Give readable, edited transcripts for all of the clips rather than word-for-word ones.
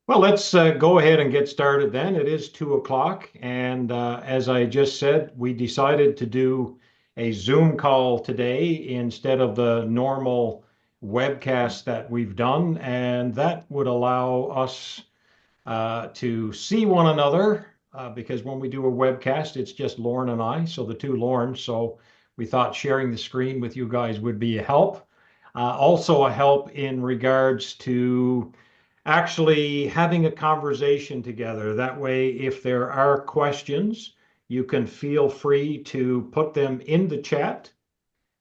Well, let's go ahead and get started then. It is 2 o'clock. And as I just said, we decided to do a Zoom call today instead of the normal webcast that we've done. And that would allow us to see one another because when we do a webcast, it's just Lorne and I, so the two Lornes. So we thought sharing the screen with you guys would be a help. Also, a help in regards to actually having a conversation together. That way, if there are questions, you can feel free to put them in the chat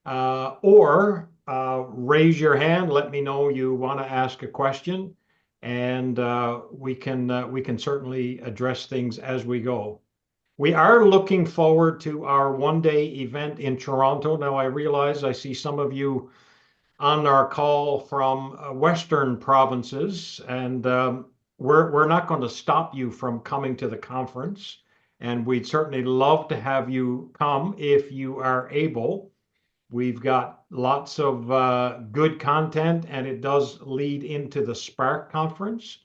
or raise your hand. Let me know you want to ask a question, and we can certainly address things as we go. We are looking forward to our one-day event in Toronto. Now, I realize I see some of you on our call from Western provinces, and we're not going to stop you from coming to the conference. And we'd certainly love to have you come if you are able. We've got lots of good content, and it does lead into the Spark conference.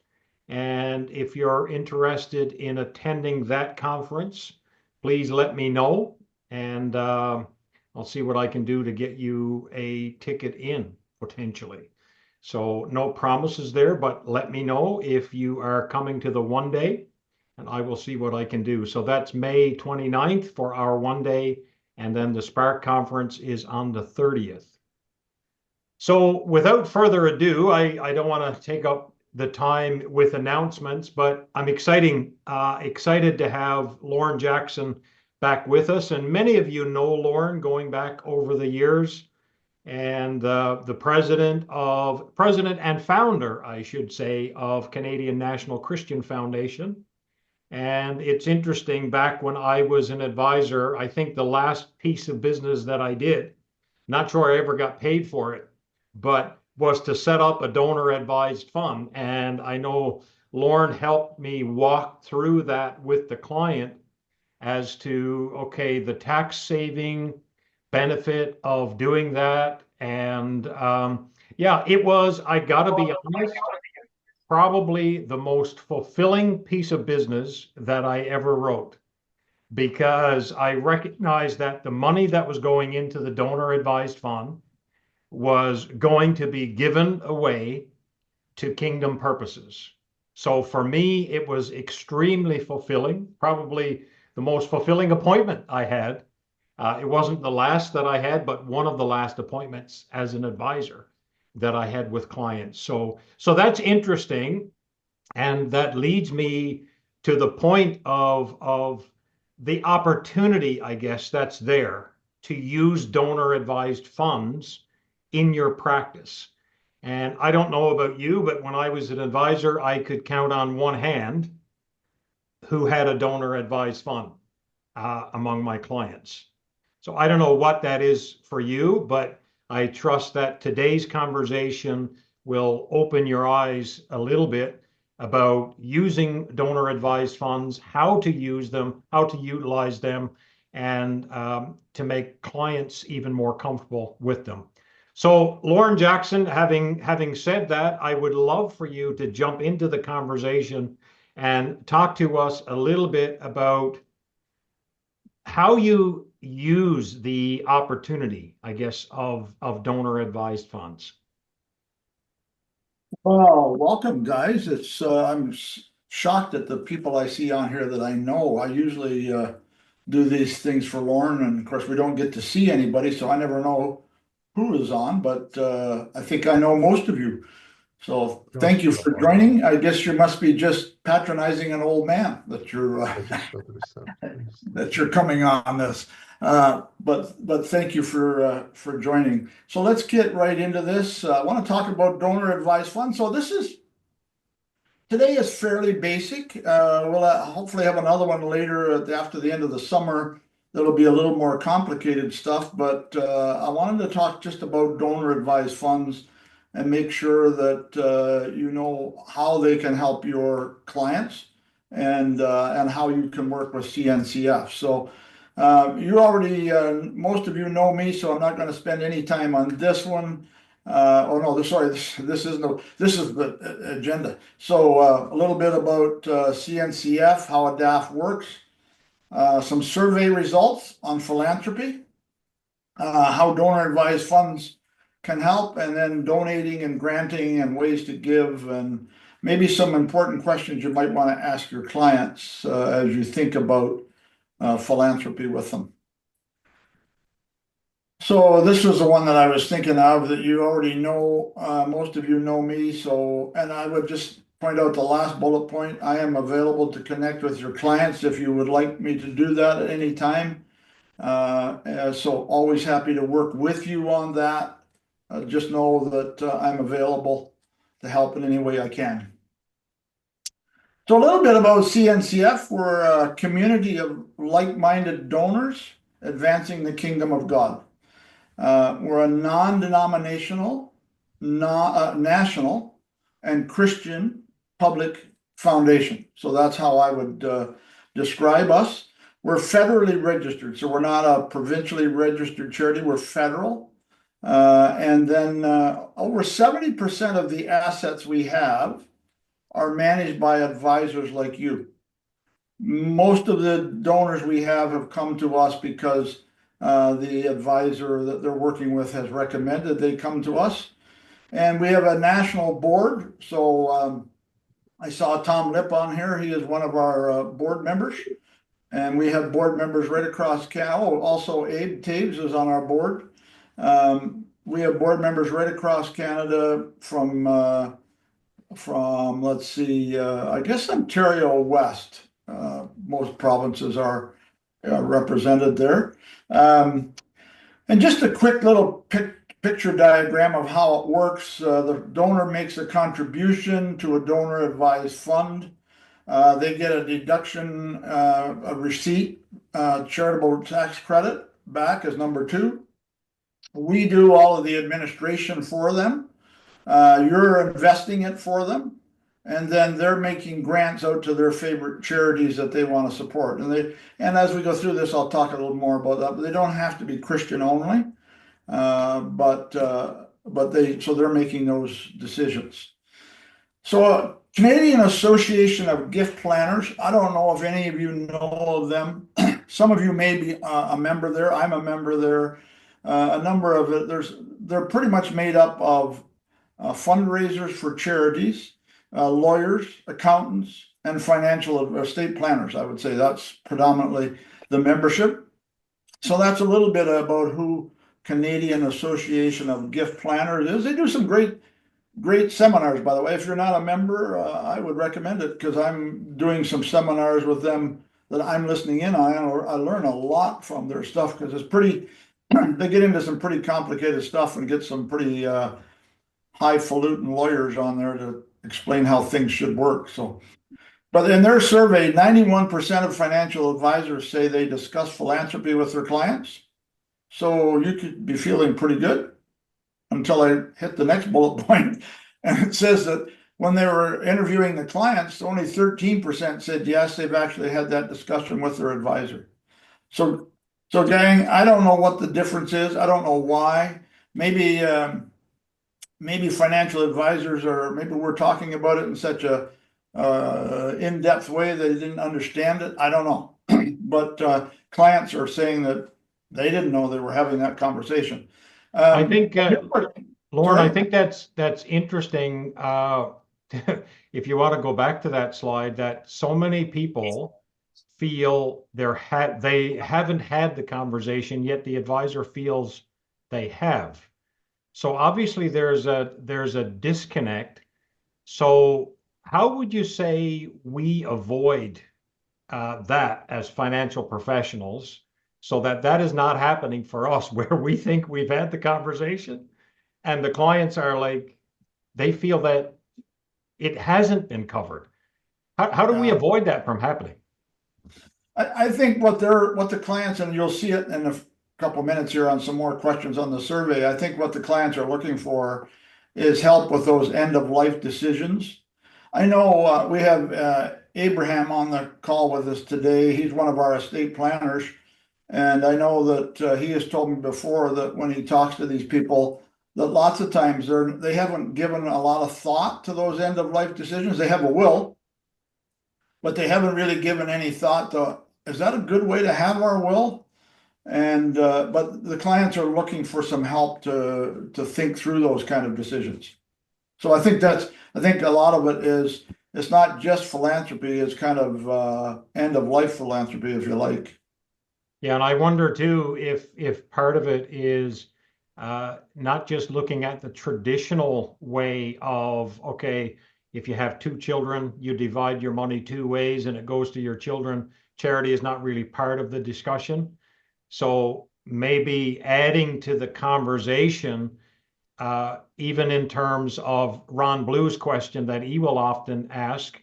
And if you're interested in attending that conference, please let me know. And I'll see what I can do to get you a ticket in potentially. So no promises there, but let me know if you are coming to the one day and I will see what I can do. So that's May 29th for our one day. And then the Spark conference is on the 30th. So without further ado, I don't want to take up the time with announcements, but I'm excited to have Lorne Jackson back with us. And many of you know Lorne going back over the years, and the president and founder, I should say, of Canadian National Christian Foundation. And it's interesting, back when I was an advisor, I think the last piece of business that I did, not sure I ever got paid for it, but was to set up a donor advised fund. And I know Lorne helped me walk through that with the client as to, okay, the tax saving benefit of doing that. And yeah, it was, I got to be honest, probably the most fulfilling piece of business that I ever wrote, because I recognized that the money that was going into the donor advised fund was going to be given away to kingdom purposes. So for me, it was extremely fulfilling, probably the most fulfilling appointment I had. It wasn't the last that I had, but one of the last appointments as an advisor that I had with clients. So that's interesting. And that leads me to the point of the opportunity, I guess, that's there to use donor advised funds in your practice. And I don't know about you, but when I was an advisor, I could count on one hand who had a donor advised fund among my clients. So I don't know what that is for you, but I trust that today's conversation will open your eyes a little bit about using donor advised funds, how to use them, how to utilize them, and to make clients even more comfortable with them. So, Lorne Jackson, having said that, I would love for you to jump into the conversation and talk to us a little bit about how you use the opportunity, I guess, of donor advised funds. Well, welcome, guys. I'm shocked at the people I see on here that I know. I usually do these things for Lorne, and of course, we don't get to see anybody, so I never know who is on, but I think I know most of you. So thank you for joining. I guess you must be just patronizing an old man that you're that you're coming on this. But thank you for joining. So let's get right into this. I want to talk about donor advised funds. So today is fairly basic. We'll hopefully have another one later after the end of the summer. That'll be a little more complicated stuff. But I wanted to talk just about donor advised funds and make sure that you know how they can help your clients and how you can work with CNCF. So you already, most of you know me, so I'm not going to spend any time on this one. Oh no, sorry, this is the agenda. So a little bit about CNCF, how a DAF works, some survey results on philanthropy, how donor advised funds can help, and then donating and granting and ways to give, and maybe some important questions you might want to ask your clients as you think about philanthropy with them. So this was the one that I was thinking of that you already know. Most of you know me. So, and I would just point out the last bullet point. I am available to connect with your clients if you would like me to do that at any time. So always happy to work with you on that. Just know that I'm available to help in any way I can. So a little bit about CNCF. We're a community of like-minded donors advancing the kingdom of God. We're a non-denominational, national, and Christian public foundation. So that's how I would describe us. We're federally registered, so we're not a provincially registered charity, we're federal. And then over 70% of the assets we have are managed by advisors like you. Most of the donors we have come to us because the advisor that they're working with has recommended they come to us. And we have a national board. So I saw Tom Lip on here. He is one of our board members. And we have board members right across Canada. Oh, also Abe Taves is on our board. We have board members right across Canada from let's see, I guess Ontario West. Most provinces are represented there. And just a quick little picture diagram of how it works. The donor makes a contribution to a donor advised fund. They get a deduction, a receipt, charitable tax credit back as number two. We do all of the administration for them. You're investing it for them. And then they're making grants out to their favorite charities that they want to support. And as we go through this, I'll talk a little more about that. But they don't have to be Christian only, but they're making those decisions. So Canadian Association of Gift Planners. I don't know if any of you know of them. Some of you may be a member there. I'm a member there. A number of it. They're pretty much made up of fundraisers for charities. Lawyers, accountants, and financial estate planners. I would say that's predominantly the membership. So that's a little bit about who Canadian Association of Gift Planners is. They do some great seminars, by the way. If you're not a member, I would recommend it because I'm doing some seminars with them that I'm listening in on. I learn a lot from their stuff because it's pretty, they get into some pretty complicated stuff and get some pretty highfalutin lawyers on there to explain how things should work. But in their survey, 91% of financial advisors say they discuss philanthropy with their clients. So you could be feeling pretty good until I hit the next bullet point. And it says that when they were interviewing the clients, only 13% said yes, they've actually had that discussion with their advisor. So gang, I don't know what the difference is. I don't know why. Maybe financial advisors maybe we're talking about it in such a in-depth way they didn't understand it. I don't know. But clients are saying that they didn't know they were having that conversation. I think, Lorne, I Sorry? think that's interesting. If you want to go back to that slide, that so many people feel they haven't had the conversation, yet the advisor feels they have. So obviously there's a disconnect. So how would you say we avoid that as financial professionals so that that is not happening for us where we think we've had the conversation and the clients are like, they feel that it hasn't been covered. How do we avoid that from happening? I think what the clients, and you'll see it in a couple minutes here on some more questions on the survey. I think what the clients are looking for is help with those end of life decisions. I know we have Abraham on the call with us today. He's one of our estate planners. And I know that he has told me before that when he talks to these people, that lots of times they haven't given a lot of thought to those end of life decisions. They have a will, but they haven't really given any thought to, is that a good way to have our will? And but the clients are looking for some help to think through those kind of decisions. So I think a lot of it is, it's not just philanthropy, it's kind of end of life philanthropy, if you like. Yeah, and I wonder too if part of it is not just looking at the traditional way of, okay, if you have two children, you divide your money two ways and it goes to your children. Charity is not really part of the discussion. So maybe adding to the conversation, even in terms of Ron Blue's question that he will often ask,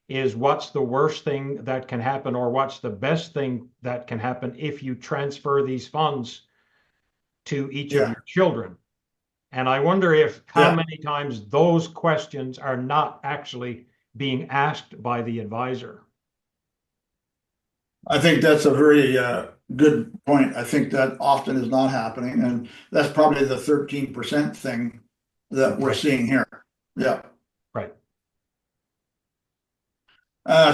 is what's the worst thing that can happen, or what's the best thing that can happen if you transfer these funds to each of Yeah, your children? And I wonder if how yeah. many times those questions are not actually being asked by the advisor. I think that's a very good point. I think that often is not happening, and that's probably the 13% thing that we're Right, seeing here. Yeah. right.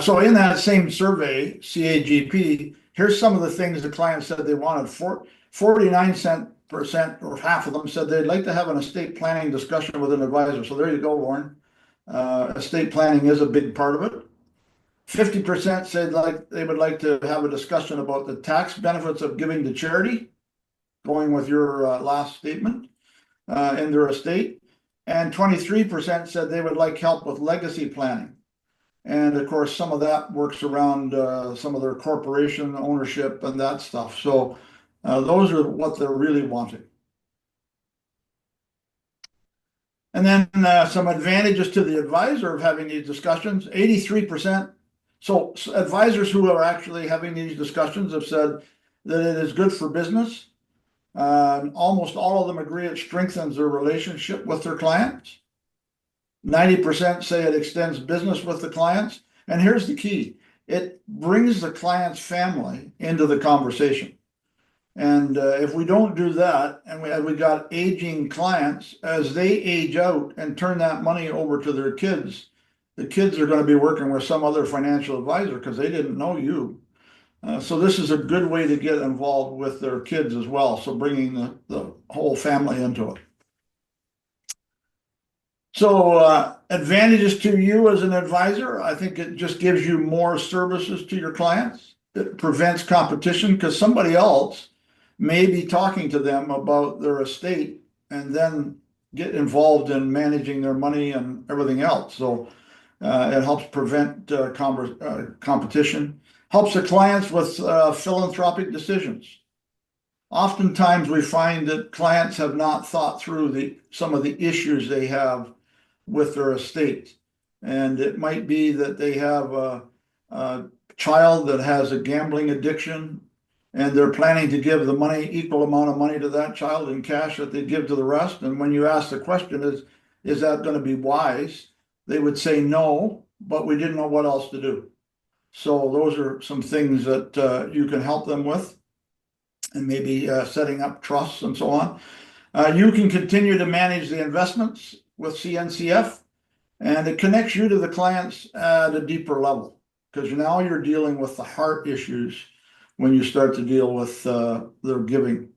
So in that same survey, CAGP, here's some of the things the clients said they wanted. 49% or half of them said they'd like to have an estate planning discussion with an advisor. So there you go, Lorne. Estate planning is a big part of it. 50% said like they would like to have a discussion about the tax benefits of giving to charity, going with your last statement, in their estate. And 23% said they would like help with legacy planning. And of course, some of that works around some of their corporation ownership and that stuff. So those are what they're really wanting. And then some advantages to the advisor of having these discussions. 83%. So advisors who are actually having these discussions have said that it is good for business. Almost all of them agree it strengthens their relationship with their clients. 90% say it extends business with the clients. And here's the key, it brings the client's family into the conversation. And if we don't do that, and we got aging clients, as they age out and turn that money over to their kids, the kids are going to be working with some other financial advisor because they didn't know you. So this is a good way to get involved with their kids as well. So bringing the whole family into it. So advantages to you as an advisor, I think it just gives you more services to your clients. It prevents competition because somebody else may be talking to them about their estate and then get involved in managing their money and everything else. So it helps prevent competition, helps the clients with philanthropic decisions. Oftentimes we find that clients have not thought through some of the issues they have with their estate. And it might be that they have a child that has a gambling addiction, and they're planning to give the money, equal amount of money to that child in cash that they give to the rest. And when you ask the question, is that going to be wise? They would say no, but we didn't know what else to do. So those are some things that you can help them with, and maybe setting up trusts and so on. You can continue to manage the investments with CNCF, and it connects you to the clients at a deeper level, because now you're dealing with the heart issues when you start to deal with their giving.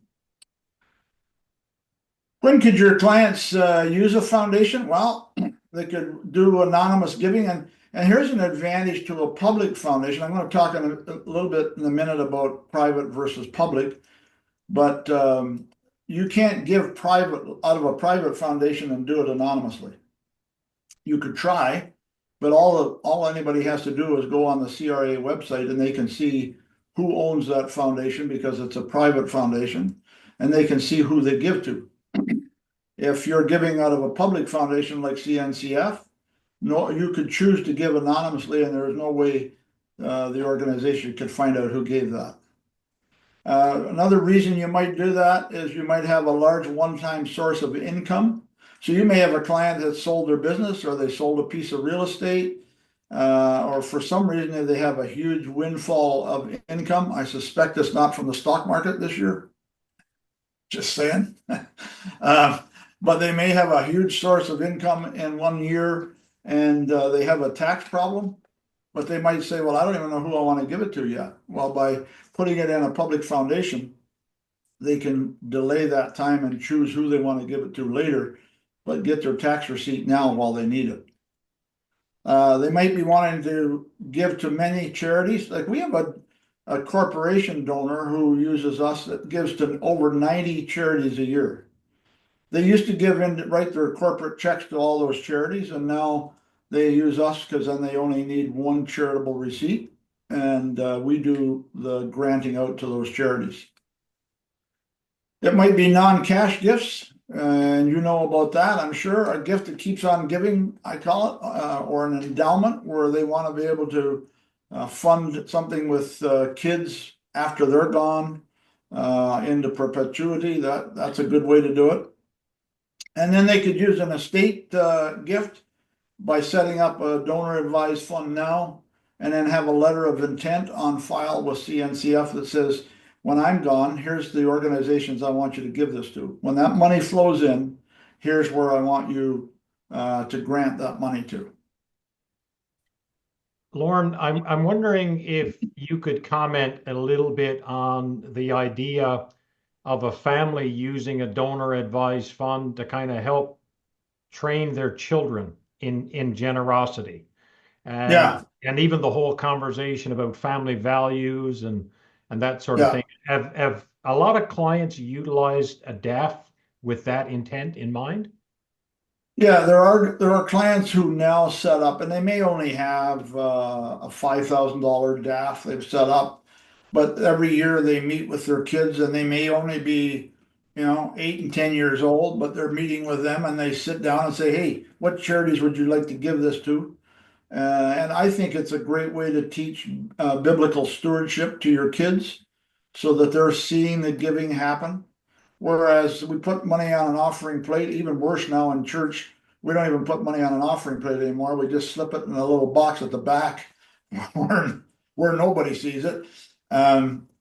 When could your clients use a foundation? Well, they could do anonymous giving, and here's an advantage to a public foundation. I'm going to talk in a little bit in a minute about private versus public, but you can't give private out of a private foundation and do it anonymously. You could try, but all anybody has to do is go on the CRA website and they can see who owns that foundation because it's a private foundation, and they can see who they give to. If you're giving out of a public foundation like CNCF, no, you could choose to give anonymously, and there is no way the organization could find out who gave that. Another reason you might do that is you might have a large one-time source of income. So you may have a client that sold their business, or they sold a piece of real estate, or for some reason they have a huge windfall of income. I suspect it's not from the stock market this year. Just saying. but they may have a huge source of income in one year and they have a tax problem. But they might say, well, I don't even know who I want to give it to yet. Well, by putting it in a public foundation, they can delay that time and choose who they want to give it to later, but get their tax receipt now while they need it. They might be wanting to give to many charities. Like we have a corporation donor who uses us that gives to over 90 charities a year. They used to write their corporate checks to all those charities, and now they use us because then they only need one charitable receipt, and we do the granting out to those charities. It might be non-cash gifts, and you know about that, I'm sure. A gift that keeps on giving, I call it, or an endowment where they want to be able to fund something with kids after they're gone into perpetuity. That's a good way to do it. And then they could use an estate gift by setting up a donor advised fund now, and then have a letter of intent on file with CNCF that says, when I'm gone, here's the organizations I want you to give this to. When that money flows in, here's where I want you to grant that money to. Lorne, I'm wondering if you could comment a little bit on the idea of a family using a donor advised fund to kind of help train their children in generosity, Yeah, and even the whole conversation about family values and that sort of yeah. thing. Have a lot of clients utilized a DAF with that intent in mind? Yeah, there are clients who now set up, and they may only have a $5,000 DAF they've set up, but every year they meet with their kids, and they may only be, 8 and 10 years old, but they're meeting with them, and they sit down and say, "Hey, what charities would you like to give this to?" And I think it's a great way to teach biblical stewardship to your kids, so that they're seeing the giving happen. Whereas we put money on an offering plate, even worse now in church, we don't even put money on an offering plate anymore. We just slip it in a little box at the back where nobody sees it.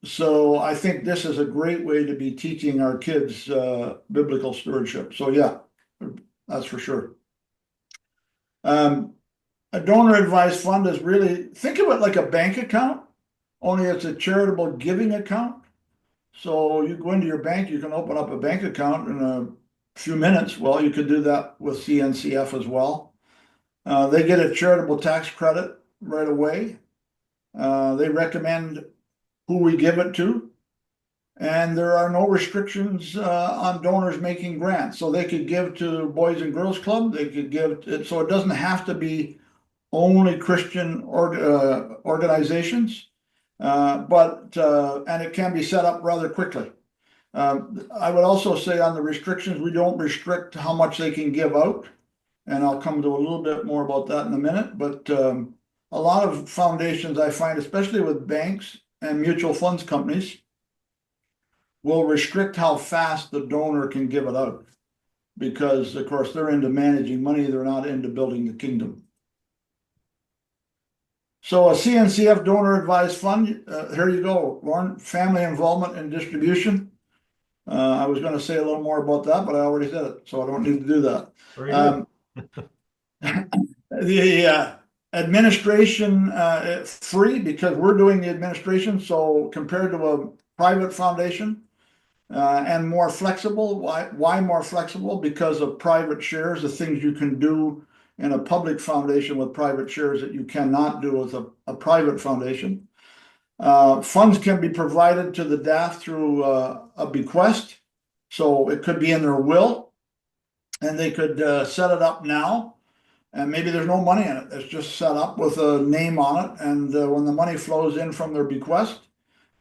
So I think this is a great way to be teaching our kids biblical stewardship. So yeah, that's for sure. A donor advised fund is really, think of it like a bank account, only it's a charitable giving account. So you go into your bank, you can open up a bank account in a few minutes. Well, you could do that with CNCF as well. They get a charitable tax credit right away. They recommend who we give it to, and there are no restrictions on donors making grants. So they could give to Boys and Girls Club. They could give it, so it doesn't have to be only Christian organizations. And it can be set up rather quickly. I would also say on the restrictions, we don't restrict how much they can give out, and I'll come to a little bit more about that in a minute. But a lot of foundations I find, especially with banks and mutual funds companies, will restrict how fast the donor can give it out, because of course they're into managing money, they're not into building the kingdom. So a CNCF donor advised fund, here you go, Lorne, family involvement and distribution. I was going to say a little more about that, but I already said it, so I don't need to do that. Very good. The administration free, because we're doing the administration, so compared to a private foundation, and more flexible. Why more flexible? Because of private shares, the things you can do in a public foundation with private shares that you cannot do with a private foundation. Funds can be provided to the DAF through a bequest. So it could be in their will, and they could set it up now. And maybe there's no money in it. It's just set up with a name on it. And when the money flows in from their bequest,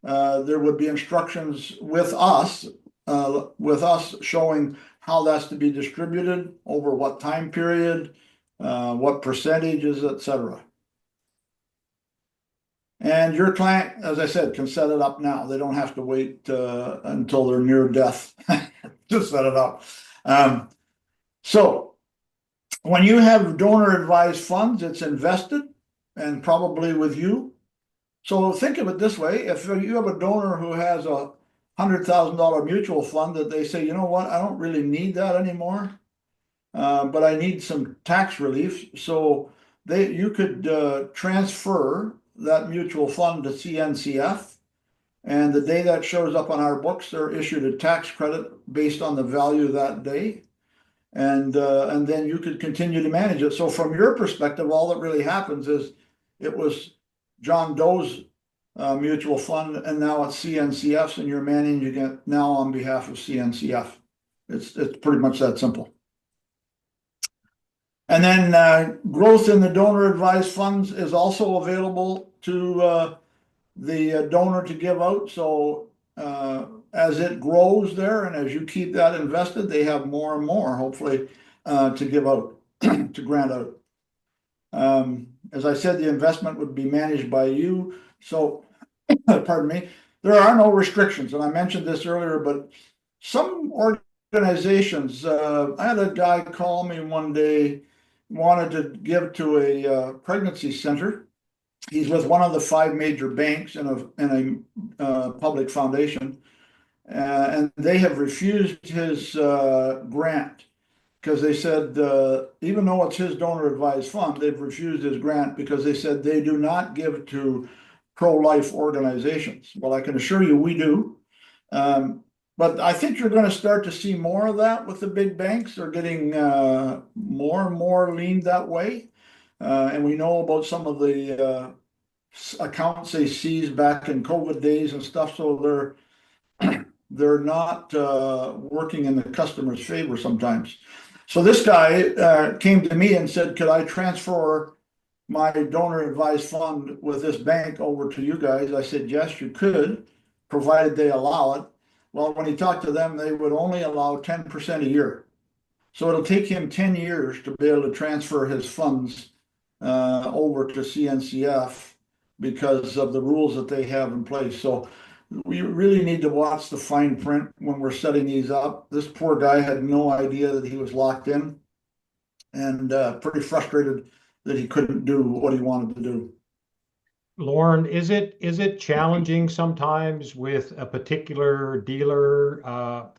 there would be instructions with us showing how that's to be distributed, over what time period, what percentages, etc. And your client, as I said, can set it up now. They don't have to wait until they're near death to set it up. So when you have donor advised funds, it's invested, and probably with you. So think of it this way: if you have a donor who has a $100,000 mutual fund that they say, you know what, I don't really need that anymore, but I need some tax relief. So you could transfer that mutual fund to CNCF. And the day that shows up on our books, they're issued a tax credit based on the value that day. And then you could continue to manage it. So from your perspective, all that really happens is it was John Doe's mutual fund, and now it's CNCF's, and you're managing it now on behalf of CNCF. It's pretty much that simple. And then growth in the donor advised funds is also available to the donor to give out. So as it grows there, and as you keep that invested, they have more and more, hopefully, to give out, to grant out. As I said, the investment would be managed by you. So, pardon me, there are no restrictions. And I mentioned this earlier, but some organizations, I had a guy call me one day, wanted to give to a pregnancy center. He's with one of the 5 major banks in a public foundation, and they have refused his grant because they said, even though it's his donor advised fund, they've refused his grant because they said they do not give to pro-life organizations. Well, I can assure you we do. But I think you're going to start to see more of that with the big banks. They're getting more and more leaned that way. And we know about some of the accounts they seized back in COVID days and stuff. So they're not working in the customer's favor sometimes. So this guy came to me and said, could I transfer my donor advised fund with this bank over to you guys? I said, yes, you could, provided they allow it. Well, when he talked to them, they would only allow 10% a year. So it'll take him 10 years to be able to transfer his funds over to CNCF because of the rules that they have in place. So we really need to watch the fine print when we're setting these up. This poor guy had no idea that he was locked in, and pretty frustrated that he couldn't do what he wanted to do. Lorne, is it challenging sometimes with a particular dealer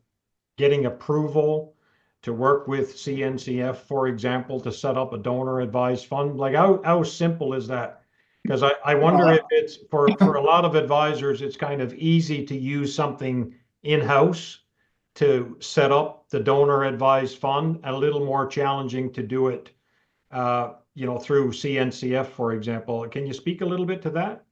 getting approval to work with CNCF, for example, to set up a donor advised fund? Like how simple is that? Because I wonder if it's for a lot of advisors, it's kind of easy to use something in-house to set up the donor advised fund, and a little more challenging to do it through CNCF, for example. Can you speak a little bit to that?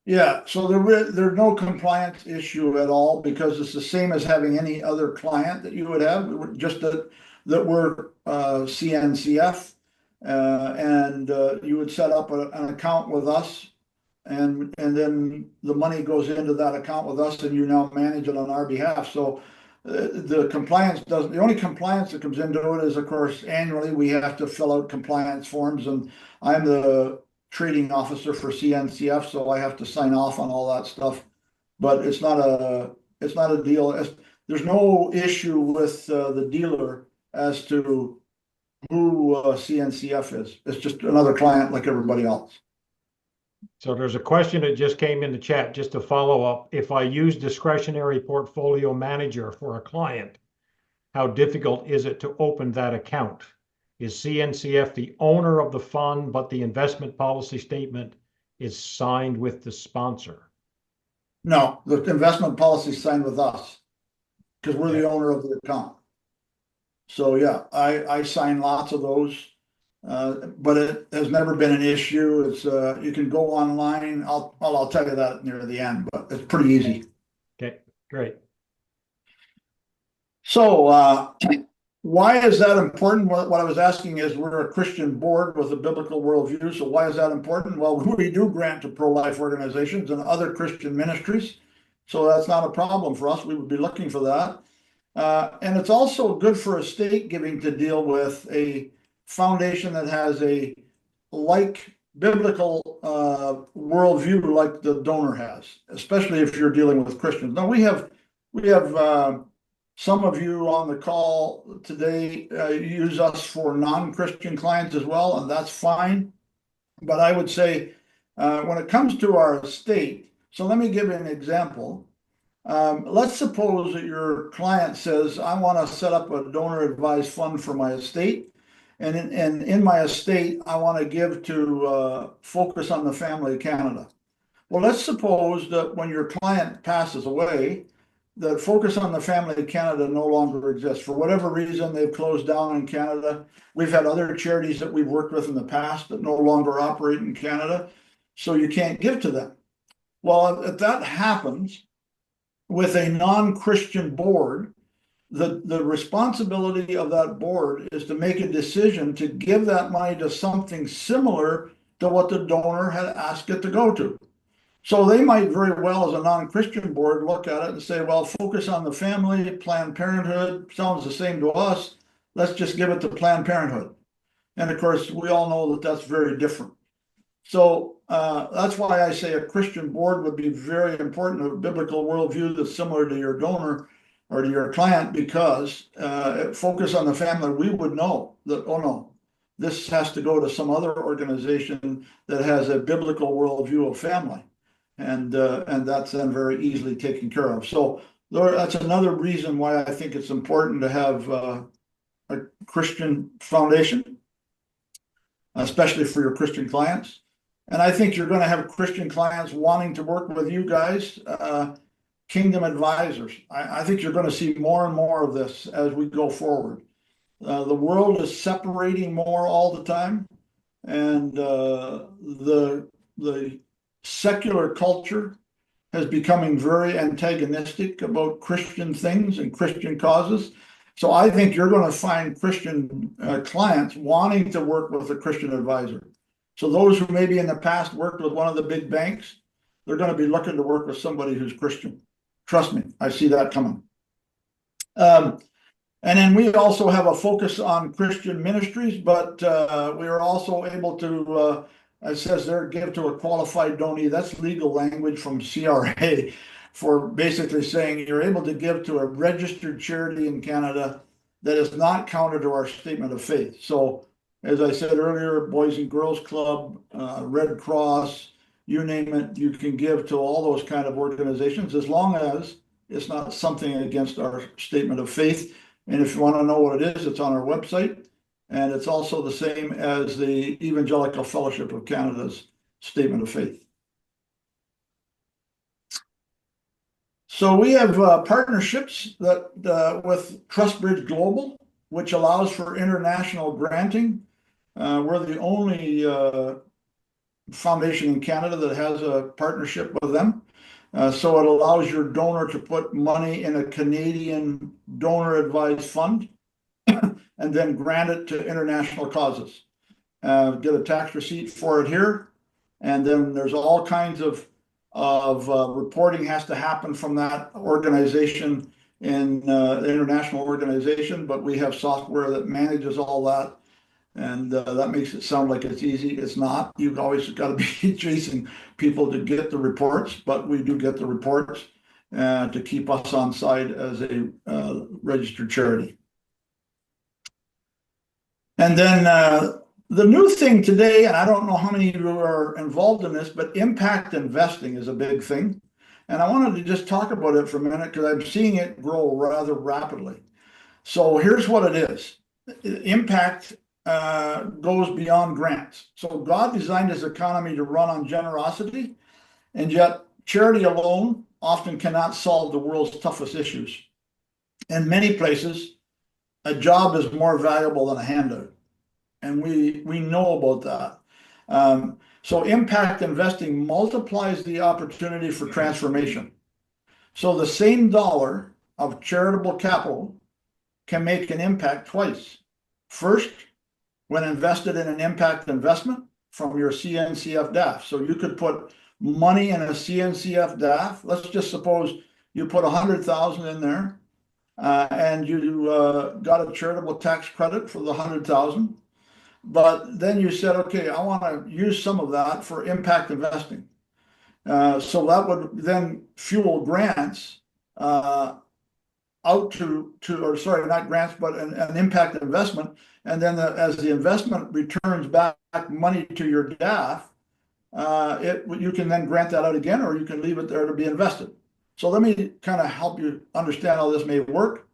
Yeah, so there's no compliance issue at all because it's the same as having any other client that you would have, just that we're CNCF, and you would set up an account with us, and then the money goes into that account with us, and you now manage it on our behalf. So the only compliance that comes into it is, of course, annually we have to fill out compliance forms, and I'm the trading officer for CNCF, so I have to sign off on all that stuff. But it's not a deal. There's no issue with the dealer as to who CNCF is. It's just another client like everybody else. So there's a question that just came in the chat, just to follow up. If I use discretionary portfolio manager for a client, how difficult is it to open that account? Is CNCF the owner of the fund, but the investment policy statement is signed with the sponsor? No, the investment policy is signed with us because we're the owner of the account. So yeah, I sign lots of those, but it has never been an issue. It's you can go online. I'll tell you that near the end, but it's pretty easy. Okay, great. So why is that important? What I was asking is, we're a Christian board with a biblical worldview. So why is that important? Well, we do grant to pro-life organizations and other Christian ministries. So that's not a problem for us. We would be looking for that. And it's also good for estate giving to deal with a foundation that has a biblical worldview like the donor has, especially if you're dealing with Christians. Now we have some of you on the call today use us for non-Christian clients as well, and that's fine. But I would say when it comes to our estate, so let me give you an example. Let's suppose that your client says, I want to set up a donor advised fund for my estate. And in my estate, I want to give to Focus on the Family of Canada. Well, let's suppose that when your client passes away, that Focus on the Family of Canada no longer exists. For whatever reason, they've closed down in Canada. We've had other charities that we've worked with in the past that no longer operate in Canada, so you can't give to them. Well, if that happens with a non-Christian board, the responsibility of that board is to make a decision to give that money to something similar to what the donor had asked it to go to. So they might very well, as a non-Christian board, look at it and say, well, Focus on the Family, Planned Parenthood, sounds the same to us. Let's just give it to Planned Parenthood. And of course, we all know that that's very different. So that's why I say a Christian board would be very important, a biblical worldview that's similar to your donor or to your client, because Focus on the Family, we would know that, oh no, this has to go to some other organization that has a biblical worldview of family. And that's then very easily taken care of. So that's another reason why I think it's important to have a Christian foundation, especially for your Christian clients. And I think you're going to have Christian clients wanting to work with you guys, Kingdom Advisors. I think you're going to see more and more of this as we go forward. The world is separating more all the time, and the secular culture is becoming very antagonistic about Christian things and Christian causes. So I think you're going to find Christian clients wanting to work with a Christian advisor. So those who maybe in the past worked with one of the big banks, they're going to be looking to work with somebody who's Christian. Trust me, I see that coming. And then we also have a focus on Christian ministries, but we are also able to, it says there, give to a qualified donee. That's legal language from CRA for basically saying you're able to give to a registered charity in Canada that is not counted to our statement of faith. So as I said earlier, Boys and Girls Club, Red Cross, you name it, you can give to all those kind of organizations as long as it's not something against our statement of faith. And if you want to know what it is, it's on our website. And it's also the same as the Evangelical Fellowship of Canada's statement of faith. So we have partnerships that with TrustBridge Global, which allows for international granting. We're the only foundation in Canada that has a partnership with them. So it allows your donor to put money in a Canadian donor advised fund and then grant it to international causes. Get a tax receipt for it here. And then there's all kinds of reporting has to happen from that organization in the international organization, but we have software that manages all that. And that makes it sound like it's easy. It's not. You've always got to be chasing people to get the reports, but we do get the reports to keep us on side as a registered charity. And then the new thing today, and I don't know how many of you are involved in this, but impact investing is a big thing. And I wanted to just talk about it for a minute because I'm seeing it grow rather rapidly. So here's what it is. Impact goes beyond grants. So God designed his economy to run on generosity, and yet charity alone often cannot solve the world's toughest issues. In many places, a job is more valuable than a handout, and we know about that. So impact investing multiplies the opportunity for transformation. So the same dollar of charitable capital can make an impact twice. First, when invested in an impact investment from your CNCF DAF. So you could put money in a CNCF DAF. Let's just suppose you put 100,000 in there and you got a charitable tax credit for the 100,000. But then you said, okay, I want to use some of that for impact investing. So that would then fuel grants out or sorry, not grants, but an impact investment. And then as the investment returns back money to your DAF, you can then grant that out again, or you can leave it there to be invested. So let me kind of help you understand how this may work.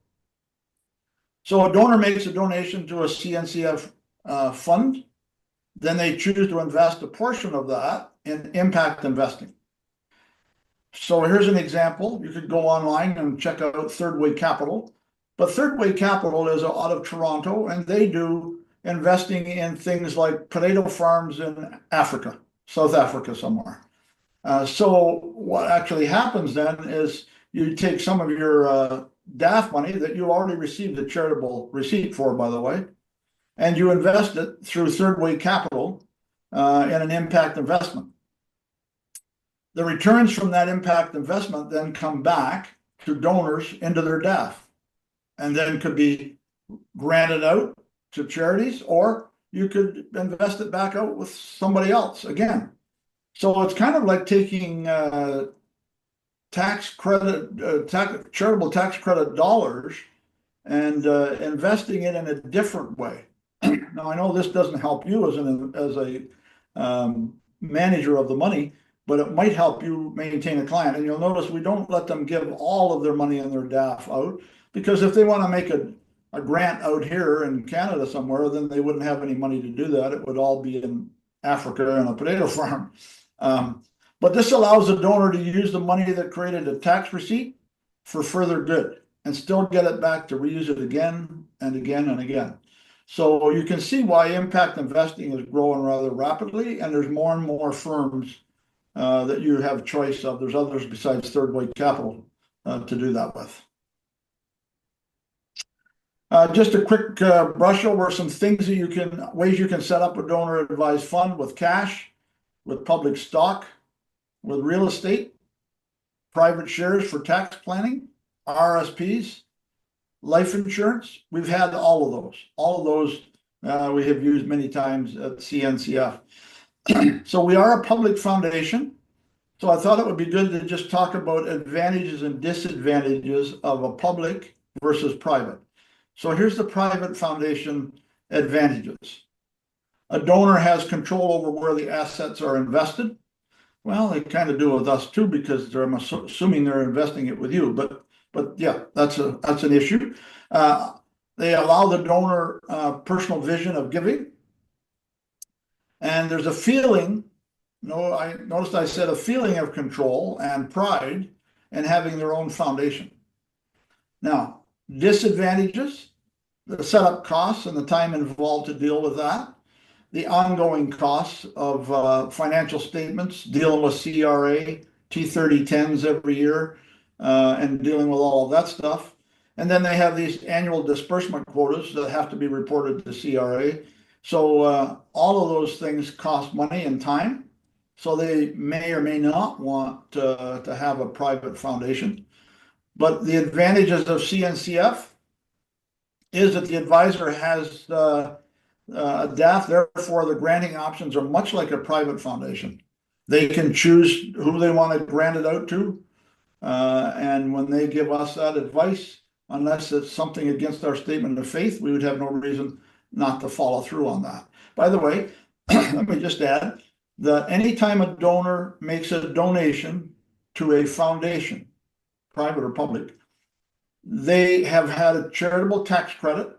So a donor makes a donation to a CNCF fund. Then they choose to invest a portion of that in impact investing. So here's an example. You could go online and check out Third Way Capital. But Third Way Capital is out of Toronto, and they do investing in things like potato farms in Africa, South Africa somewhere. So what actually happens then is you take some of your DAF money that you already received a charitable receipt for, by the way, and you invest it through Third Way Capital in an impact investment. The returns from that impact investment then come back to donors into their DAF, and then could be granted out to charities, or you could invest it back out with somebody else again. So it's kind of like taking tax credit, charitable tax credit dollars and investing it in a different way. Now, I know this doesn't help you as a manager of the money, but it might help you maintain a client. And you'll notice we don't let them give all of their money in their DAF out, because if they want to make a grant out here in Canada somewhere, then they wouldn't have any money to do that. It would all be in Africa and a potato farm. But this allows the donor to use the money that created a tax receipt for further good and still get it back to reuse it again and again and again. So you can see why impact investing is growing rather rapidly, and there's more and more firms that you have choice of. There's others besides Third Way Capital to do that with. Just a quick brush over some things that ways you can set up a donor advised fund: with cash, with public stock, with real estate, private shares for tax planning, RSPs, life insurance. We've had all of those. All of those we have used many times at CNCF. So we are a public foundation. So I thought it would be good to just talk about advantages and disadvantages of a public versus private. So here's the private foundation advantages. A donor has control over where the assets are invested. Well, they kind of do with us too, because I'm assuming they're investing it with you. But yeah, that's an issue. They allow the donor personal vision of giving, and there's a feeling. No, I noticed I said a feeling of control and pride in having their own foundation. Now, disadvantages: the setup costs and the time involved to deal with that, the ongoing costs of financial statements, dealing with CRA, T3010s every year, and dealing with all of that stuff. And then they have these annual disbursement quotas that have to be reported to CRA. So all of those things cost money and time. So they may or may not want to have a private foundation. But the advantages of CNCF is that the advisor has a DAF, therefore the granting options are much like a private foundation. They can choose who they want to grant it out to. And when they give us that advice, unless it's something against our statement of faith, we would have no reason not to follow through on that. By the way, let me just add that anytime a donor makes a donation to a foundation, private or public, they have had a charitable tax credit.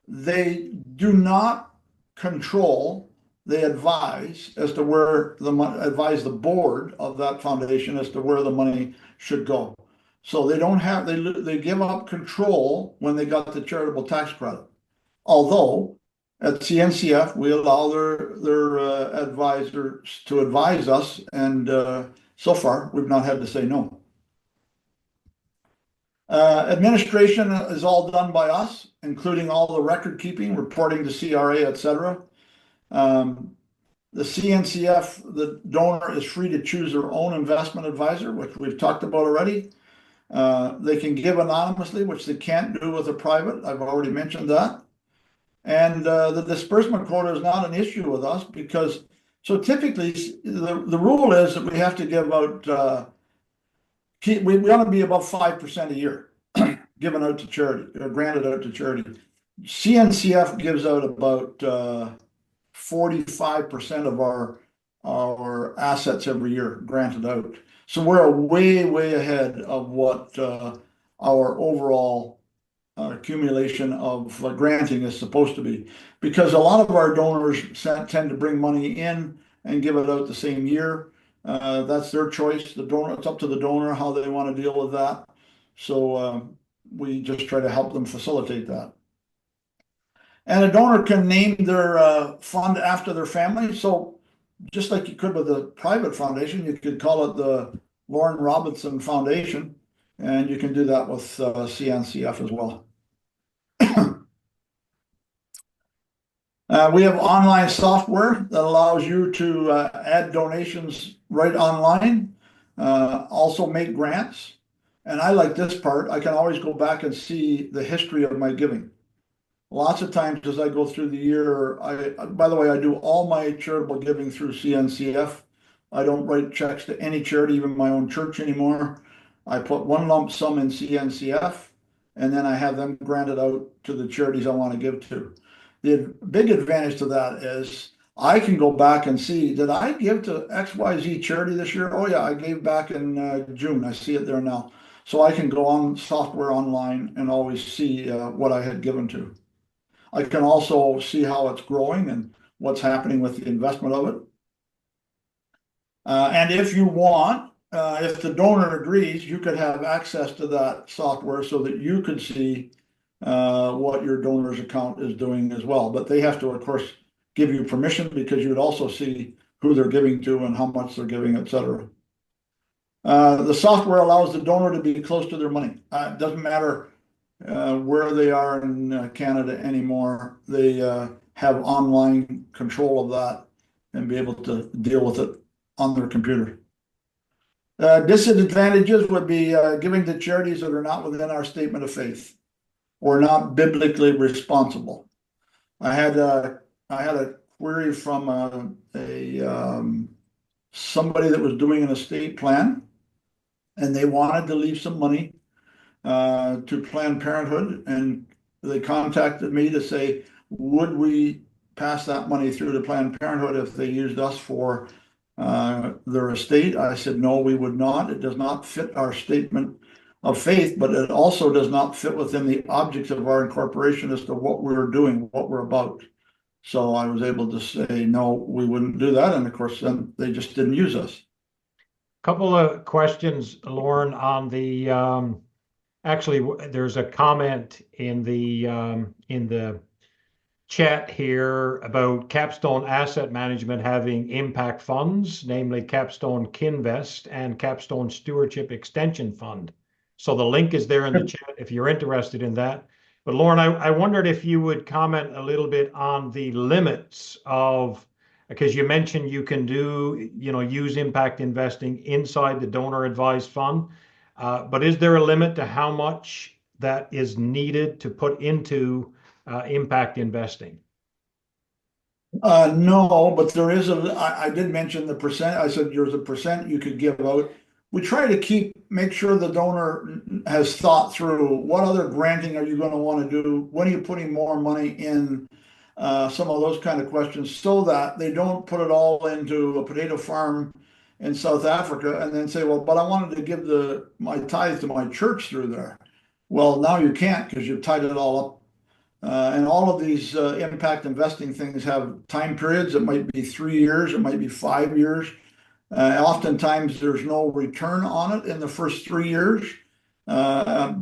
They do not control, they advise as to where the money, advise the board of that foundation as to where the money should go. So they don't have, they give up control when they got the charitable tax credit. Although at CNCF, we allow their advisors to advise us, and so far we've not had to say no. Administration is all done by us, including all the record keeping, reporting to CRA, etc. The CNCF, the donor is free to choose their own investment advisor, which we've talked about already. They can give anonymously, which they can't do with a private. I've already mentioned that. And the disbursement quota is not an issue with us, because so typically the rule is that we have to give out, we want to be above 5% a year given out to charity, or granted out to charity. CNCF gives out about 45% of our assets every year granted out. So we're way, way ahead of what our overall accumulation of granting is supposed to be. Because a lot of our donors tend to bring money in and give it out the same year. That's their choice. The donor, it's up to the donor how they want to deal with that. So we just try to help them facilitate that. And a donor can name their fund after their family. So just like you could with a private foundation, you could call it the Lorne Robinson Foundation, and you can do that with CNCF as well. We have online software that allows you to add donations right online, also make grants. And I like this part. I can always go back and see the history of my giving. Lots of times as I go through the year, by the way, I do all my charitable giving through CNCF. I don't write checks to any charity, even my own church anymore. I put one lump sum in CNCF, and then I have them granted out to the charities I want to give to. The big advantage to that is I can go back and see, did I give to XYZ charity this year? Oh yeah, I gave back in June. I see it there now. So I can go on software online and always see what I had given to. I can also see how it's growing and what's happening with the investment of it. And if you want, if the donor agrees, you could have access to that software so that you could see what your donor's account is doing as well. But they have to, of course, give you permission because you would also see who they're giving to and how much they're giving, etc. The software allows the donor to be close to their money. It doesn't matter where they are in Canada anymore. They have online control of that and be able to deal with it on their computer. Disadvantages would be giving to charities that are not within our statement of faith or not biblically responsible. I had a query from somebody that was doing an estate plan, and they wanted to leave some money to Planned Parenthood, and they contacted me to say, would we pass that money through to Planned Parenthood if they used us for their estate? I said, no, we would not. It does not fit our statement of faith, but it also does not fit within the objects of our incorporation as to what we're doing, what we're about. So I was able to say, no, we wouldn't do that. And of course, then they just didn't use us. Couple of questions, Lorne, on the actually, there's a comment in the chat here about Capstone Asset Management having impact funds, namely Capstone Kinvest and Capstone Stewardship Extension Fund. So the link is there in the chat if you're interested in that. But Lorne, I wondered if you would comment a little bit on the limits of, because you mentioned you can do, use impact investing inside the donor advised fund. But is there a limit to how much that is needed to put into impact investing? No, but there is I did mention the percent. I said there's a percent you could give out. We try to make sure the donor has thought through what other granting are you going to want to do? When are you putting more money in? Some of those kind of questions, so that they don't put it all into a potato farm in South Africa and then say, well, but I wanted to give my tithe to my church through there. Well, now you can't because you've tied it all up. And all of these impact investing things have time periods. It might be 3 years, it might be 5 years. Oftentimes there's no return on it in the first 3 years. And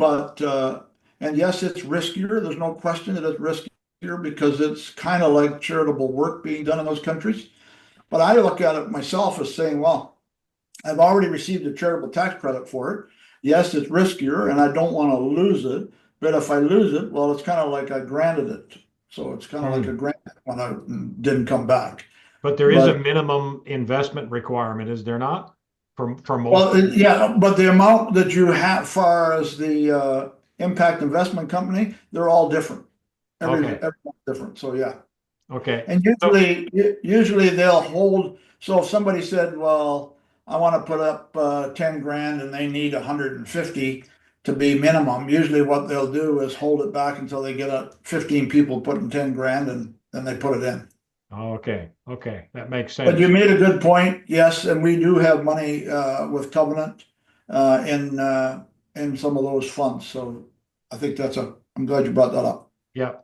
yes, it's riskier. There's no question that it's riskier because it's kind of like charitable work being done in those countries. But I look at it myself as saying, well, I've already received a charitable tax credit for it. Yes, it's riskier and I don't want to lose it. But if I lose it, well, it's kind of like I granted it. So it's kind of like a grant when I didn't come back. But there is a minimum investment requirement, is there not? For most. Well, yeah, but the amount that you have, as far as the impact investment company, they're all different. Everyone's different. So yeah. Okay. And usually they'll hold. So if somebody said, well, I want to put up 10 grand and they need 150 to be minimum, usually what they'll do is hold it back until they get 15 people putting 10 grand and then they put it in. Okay, okay, that makes But you sense. made a good point, yes, and we do have money with covenant in some of those funds. So I think I'm glad you brought that up. Yeah.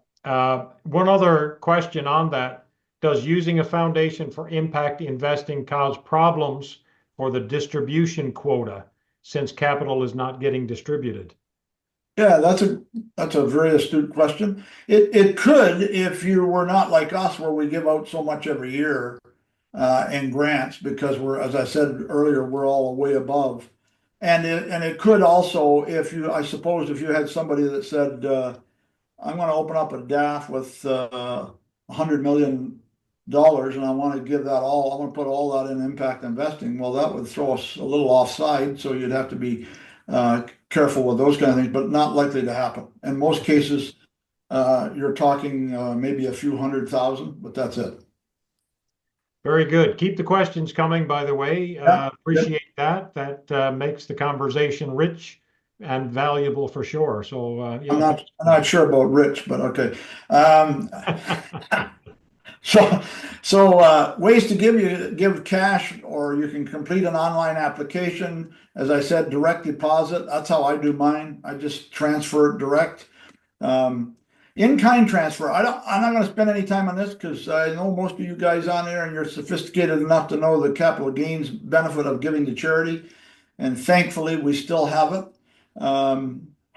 One other question on that. Does using a foundation for impact investing cause problems for the distribution quota since capital is not getting distributed? Yeah, that's a very astute question. It could if you were not like us, where we give out so much every year in grants because as I said earlier, we're all way above. And it could also, if you, I suppose, if you had somebody that said, I'm going to open up a DAF with $100 million, and I want to give that all. I want to put all that in impact investing. Well, that would throw us a little offside, so you'd have to be careful with those kind of things, but not likely to happen. In most cases, you're talking maybe a few 100,000, but that's it. Very good. Keep the questions coming, by the way. Yeah, yeah. Appreciate that. That makes the conversation rich and valuable for sure. So, I'm yeah, not thanks I'm for not sure about Rich, but okay. Um, that. so ways to give cash, or you can complete an online application. As I said, direct deposit. That's how I do mine. I just transfer it direct. Um, in-kind transfer. I'm not going to spend any time on this because I know most of you guys on there, and you're sophisticated enough to know the capital gains benefit of giving to charity. And thankfully, we still have it.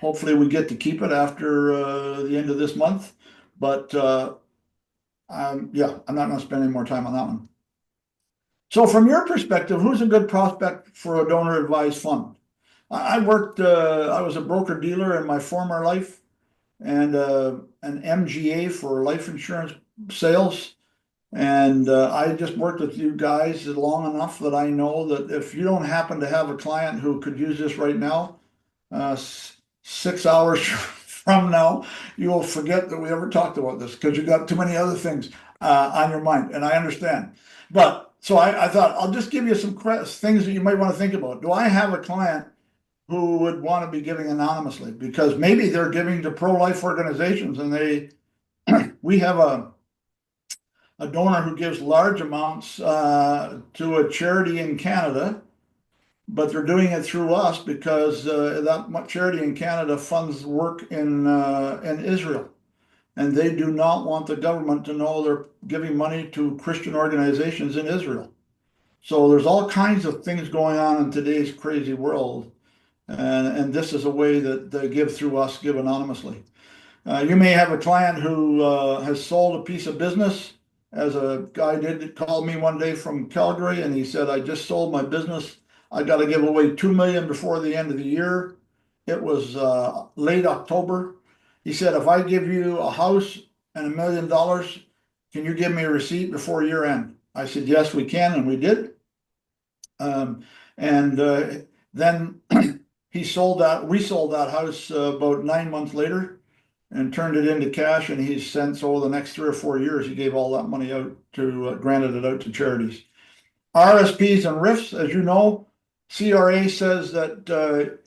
Hopefully, we get to keep it after the end of this month. But yeah, I'm not going to spend any more time on that one. So, from your perspective, who's a good prospect for a donor advised fund? I worked, I was a broker dealer in my former life and an MGA for life insurance sales. And I just worked with you guys long enough that I know that if you don't happen to have a client who could use this right now, 6 hours from now, you will forget that we ever talked about this because you got too many other things on your mind. And I understand. But so I thought I'll just give you some things that you might want to think about. Do I have a client who would want to be giving anonymously? Because maybe they're giving to pro-life organizations, and we have a donor who gives large amounts to a charity in Canada, but they're doing it through us because that charity in Canada funds work in Israel, and they do not want the government to know they're giving money to Christian organizations in Israel. So there's all kinds of things going on in today's crazy world, and this is a way that they give through us, give anonymously. You may have a client who has sold a piece of business, as a guy did call me one day from Calgary, and he said, I just sold my business. I got to give away 2 million before the end of the year. It was late October. He said, if I give you a house and $1 million, can you give me a receipt before year end? I said, yes, we can, and we did. And then we sold that house about 9 months later and turned it into cash. And he's since, over the next 3 or 4 years, he gave all that money out to, granted it out to charities. RSPs and RIFs, as you know, CRA says that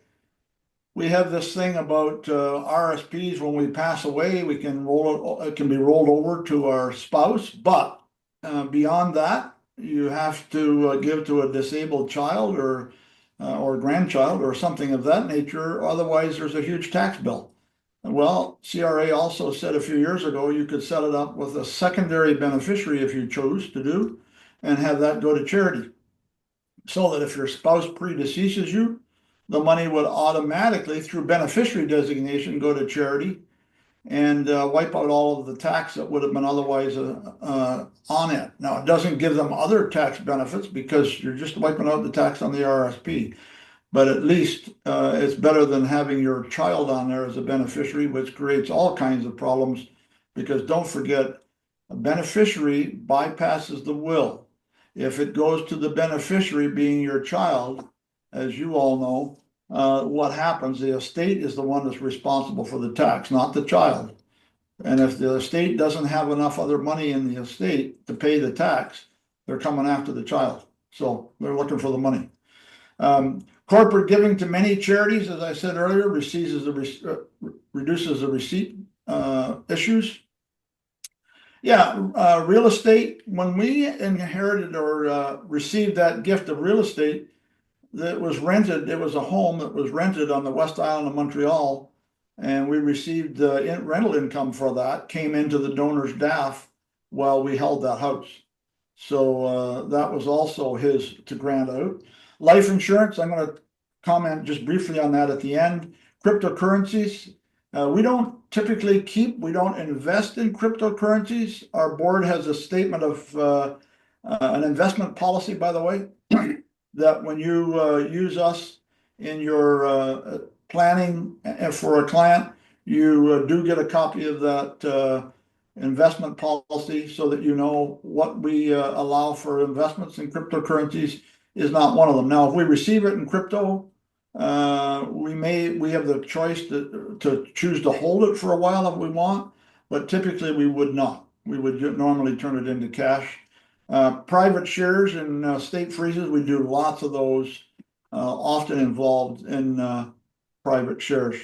we have this thing about RSPs. When we pass away, we can it can be rolled over to our spouse, but beyond that, you have to give to a disabled child or grandchild or something of that nature. Otherwise, there's a huge tax bill. Well, CRA also said a few years ago you could set it up with a secondary beneficiary if you chose to do, and have that go to charity. So that if your spouse predeceases you, the money would automatically, through beneficiary designation, go to charity and wipe out all of the tax that would have been otherwise on it. Now, it doesn't give them other tax benefits because you're just wiping out the tax on the RSP. But at least it's better than having your child on there as a beneficiary, which creates all kinds of problems. Because don't forget, a beneficiary bypasses the will. If it goes to the beneficiary, being your child, as you all know, what happens? The estate is the one that's responsible for the tax, not the child. And if the estate doesn't have enough other money in the estate to pay the tax, they're coming after the child. So they're looking for the money. Corporate giving to many charities, as I said earlier, reduces the receipt issues. Yeah, real estate, when we inherited or received that gift of real estate that was rented, it was a home that was rented on the West Island of Montreal. And we received rental income for that, came into the donor's DAF while we held that house. So that was also his to grant out. Life insurance, I'm going to comment just briefly on that at the end. Cryptocurrencies, we don't typically we don't invest in cryptocurrencies. Our board has a statement of an investment policy, by the way, that when you use us in your planning for a client, you do get a copy of that investment policy so that you know what we allow for investments in cryptocurrencies is not one of them. Now, if we receive it in crypto, we have the choice to choose to hold it for a while if we want, but typically we would not. We would normally turn it into cash. Private shares and state freezes, we do lots of those, often involved in private shares.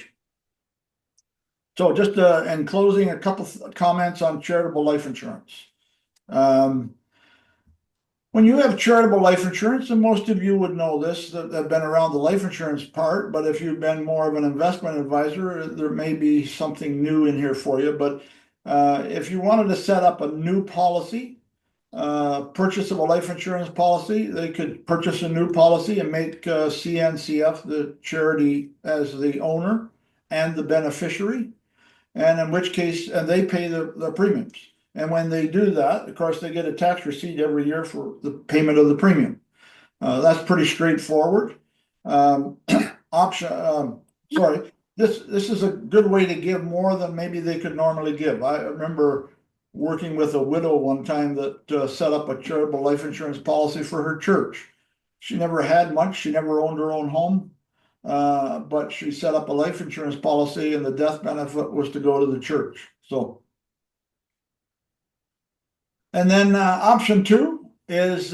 So just in closing, a couple comments on charitable life insurance. When you have charitable life insurance, and most of you would know this that have been around the life insurance part, but if you've been more of an investment advisor, there may be something new in here for you. But if you wanted to set up a new policy, purchase of a life insurance policy, they could purchase a new policy and make CNCF, the charity, as the owner and the beneficiary. And in which case, and they pay the premiums. And when they do that, of course, they get a tax receipt every year for the payment of the premium. That's pretty straightforward. Sorry, this is a good way to give more than maybe they could normally give. I remember working with a widow one time that set up a charitable life insurance policy for her church. She never had much. She never owned her own home. But she set up a life insurance policy and the death benefit was to go to the church. So, and then option 2 is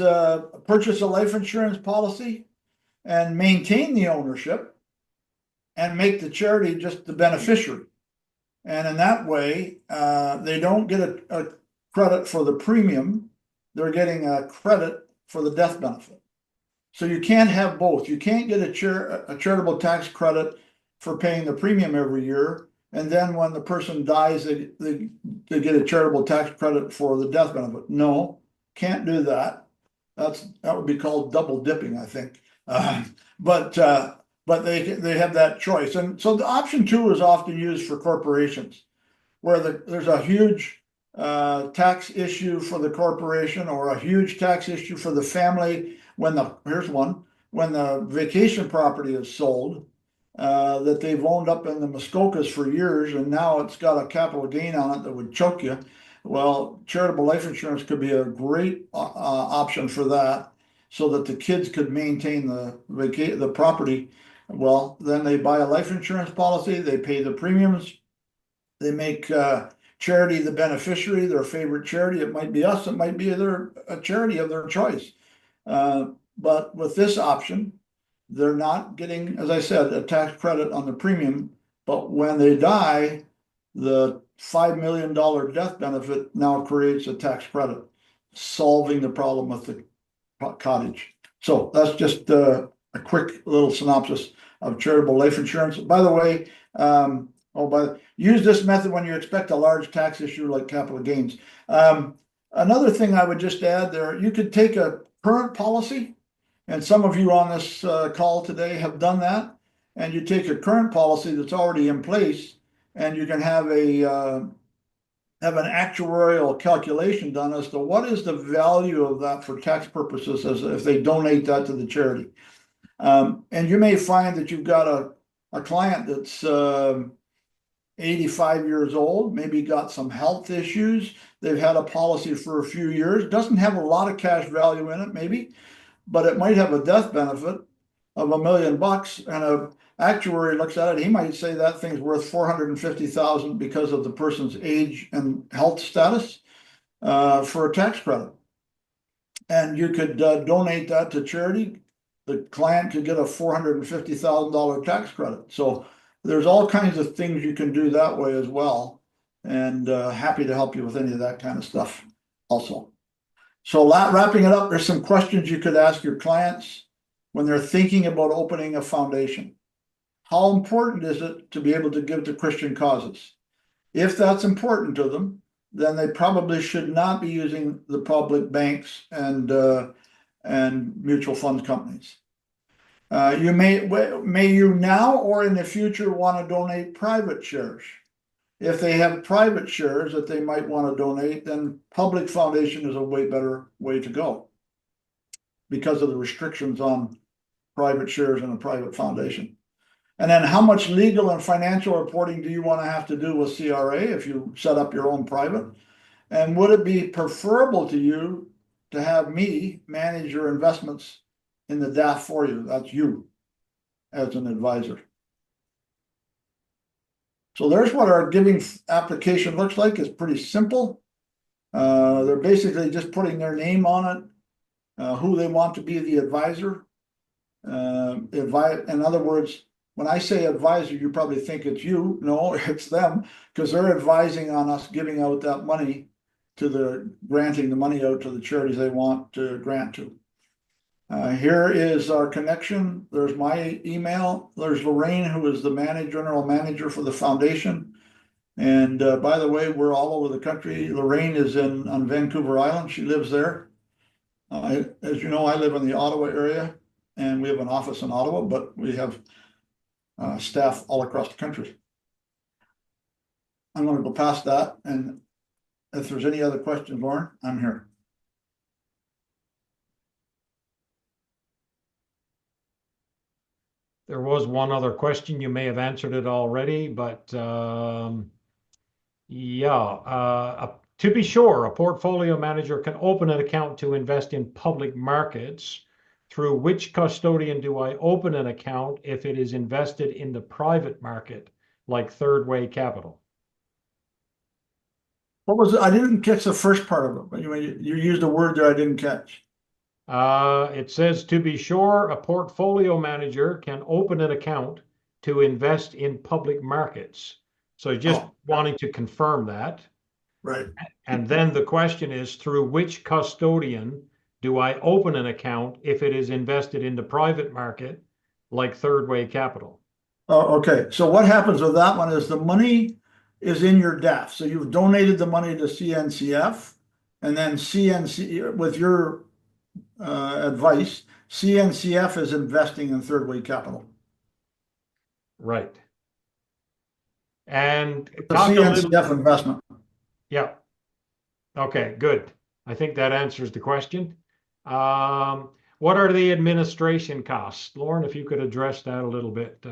purchase a life insurance policy and maintain the ownership and make the charity just the beneficiary. And in that way, they don't get a credit for the premium. They're getting a credit for the death benefit. So you can't have both. You can't get a charitable tax credit for paying the premium every year, and then when the person dies, they get a charitable tax credit for the death benefit. No, can't do that. That would be called double dipping, I think. But they have that choice, and so the option 2 is often used for corporations, where there's a huge tax issue for the corporation or a huge tax issue for the family. Here's one, when the vacation property is sold, that they've owned up in the Muskokas for years, and now it's got a capital gain on it that would choke you. Well, charitable life insurance could be a great option for that, so that the kids could maintain the property. Well, then they buy a life insurance policy, they pay the premiums, they make charity the beneficiary, their favorite charity. It might be us, it might be a charity of their choice. But with this option, they're not getting, as I said, a tax credit on the premium. But when they die, the $5 million death benefit now creates a tax credit, solving the problem with the cottage. So that's just a quick little synopsis of charitable life insurance. By the way, use this method when you expect a large tax issue like capital gains. Another thing I would just add there, you could take a current policy, and some of you on this call today have done that, and you take a current policy that's already in place, and you can have an actuarial calculation done as to what is the value of that for tax purposes as if they donate that to the charity. And you may find that you've got a client that's 85 years old, maybe got some health issues. They've had a policy for a few years, doesn't have a lot of cash value in it, maybe, but it might have a death benefit of $1 million, and an actuary looks at it. He might say that thing's worth $450,000 because of the person's age and health status for a tax credit. And you could donate that to charity. The client could get a $450,000 tax credit. So there's all kinds of things you can do that way as well. and happy to help you with any of that kind of stuff also. So wrapping it up, there's some questions you could ask your clients when they're thinking about opening a foundation. How important is it to be able to give to Christian causes? If that's important to them, then they probably should not be using the public banks and mutual fund companies. You may you now or in the future want to donate private shares. If they have private shares that they might want to donate, then public foundation is a way better way to go because of the restrictions on private shares in a private foundation. And then how much legal and financial reporting do you want to have to do with CRA if you set up your own private? And would it be preferable to you to have me manage your investments in the DAF for you? That's you as an advisor. So there's what our giving application looks like. It's pretty simple. They're basically just putting their name on it, who they want to be the advisor. In other words, when I say advisor, you probably think it's you. No, it's them, because they're advising on us giving out that money granting the money out to the charities they want to grant to. Here is our connection. There's my email. There's Lorraine, who is the general manager for the foundation. And by the way, we're all over the country. Lorraine is on Vancouver Island. She lives there. As you know, I live in the Ottawa area, and we have an office in Ottawa, but we have staff all across the country. I'm going to go past that, and if there's any other questions, Lorne, I'm here. There was one other question. You may have answered it already, but yeah. To be sure, a portfolio manager can open an account to invest in public markets. Through which custodian do I open an account if it is invested in the private market, like Third Way Capital? What was it? I didn't catch the first part of it, but you used a word there I didn't catch. It says, to be sure, a portfolio manager can open an account to invest in public markets. So just wanting to confirm that. Right. And then the question is, through which custodian do I open an account if it is invested in the private market, like Third Way Capital? Oh, okay. So what happens with that one is the money is in your DAF. So you've donated the money to CNCF, and then CNC, with your advice, CNCF is investing in Third Way Capital. Right. And the CNCF investment. Yeah. Okay, good. I think that answers the question. What are the administration costs? Lorne, if you could address that a little bit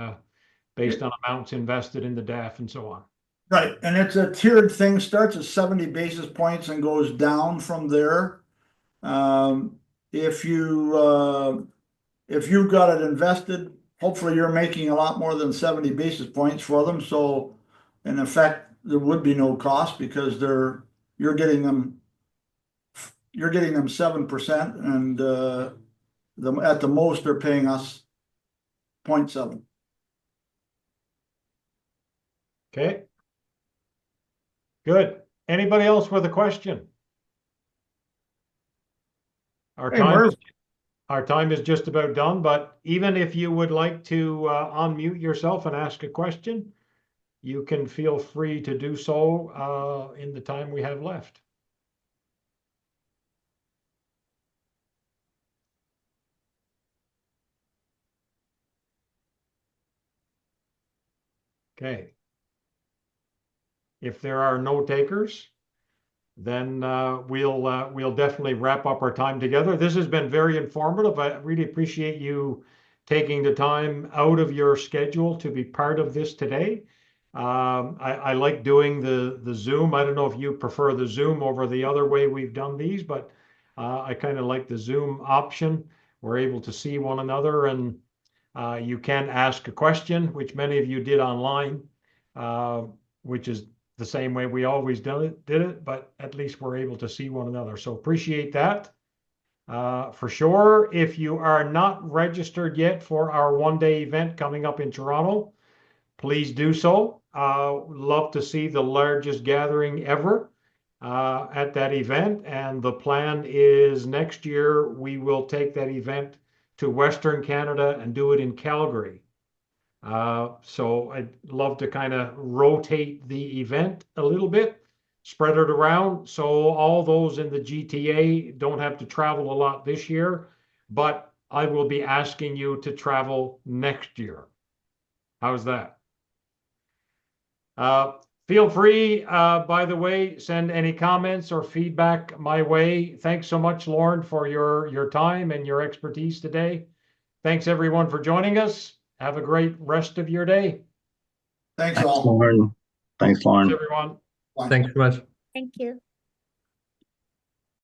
based on amounts invested in the DAF and so on. Right, and it's a tiered thing, starts at 70 basis points and goes down from there. If you got it invested, hopefully you're making a lot more than 70 basis points for them. So in effect, there would be no cost because you're getting them 7%, and at the most they're paying us 0.7. Okay. Good. Anybody else with a question? Our time is just about done, but even if you would like to unmute yourself and ask a question, you can feel free to do so in the time we have left. Okay. If there are no takers, then we'll definitely wrap up our time together. This has been very informative. I really appreciate you taking the time out of your schedule to be part of this today. I like doing the Zoom. I don't know if you prefer the Zoom over the other way we've done these, but I kind of like the Zoom option. We're able to see one another, and you can ask a question, which many of you did online, which is the same way we always did it, but at least we're able to see one another. So appreciate that. For sure, if you are not registered yet for our one-day event coming up in Toronto, please do so. love to see the largest gathering ever at that event. And the plan is next year we will take that event to Western Canada and do it in Calgary. So I'd love to kind of rotate the event a little bit, spread it around. So all those in the GTA don't have to travel a lot this year, but I will be asking you to travel next year. How's that? Feel free, by the way, send any comments or feedback my way. Thanks so much, Lorne, for your time and your expertise today. Thanks everyone for joining us. Have a great rest of your day. Thanks Thanks, all. Lorne. Thanks, Thanks, Lorne. everyone. Bye. Thanks so much. Thank you.